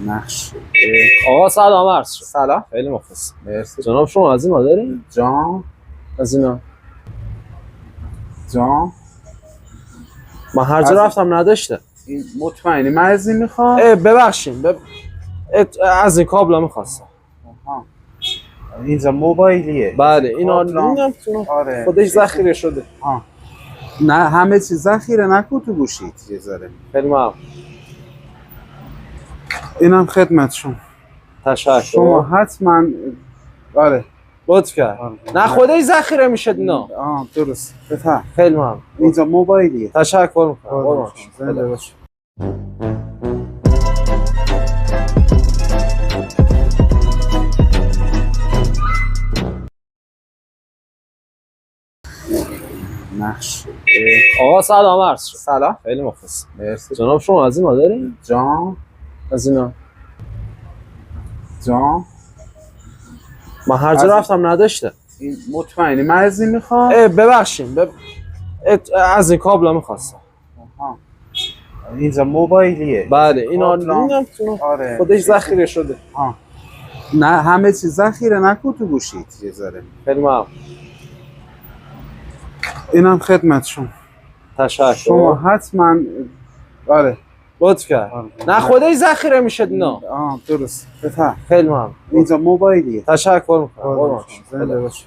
نقش. آقا سلام عرض شد. سلام. خیلی مخلص. مرسی. جناب شما از اینا دارین؟ جان از اینا جان من هر جا رفتم نداشته. این مطمئنی من از این میخوام؟ ببخشیم از این کابلا میخواستم. اینجا موبایلیه. بله اینا نمیدونم آره. خودش ذخیره شده. نه همه چیز ذخیره نکن تو گوشیت یه ذره. خیلی ممنون. اینم خدمتشون. تشکر. شما حتما آره لطف کرد. نه خودش ذخیره میشه اینا. درست. بفهم. خیلی ممنون. اینجا موبایلیه. تشکر میکنم. زنده باش. نقش. آقا سلام عرض شد. سلام. خیلی مخلص. مرسی. جناب شما از اینا دارین؟ جان از اینا جان من هر جا رفتم نداشته. این مطمئنی من از این میخوام؟ ببخشیم از این کابلا میخواستم. اینجا موبایلیه. بله اینا نمیدونم آره. خودش ذخیره شده. نه همه چیز ذخیره نکن تو گوشیت یه ذره. خیلی ممنون. اینم خدمتشون. تشکر. شما حتما آره لطف کرد. نه خودش ذخیره میشه اینا. درست. بفهم. خیلی ممنون. اینجا موبایلیه. تشکر میکنم. زنده باش.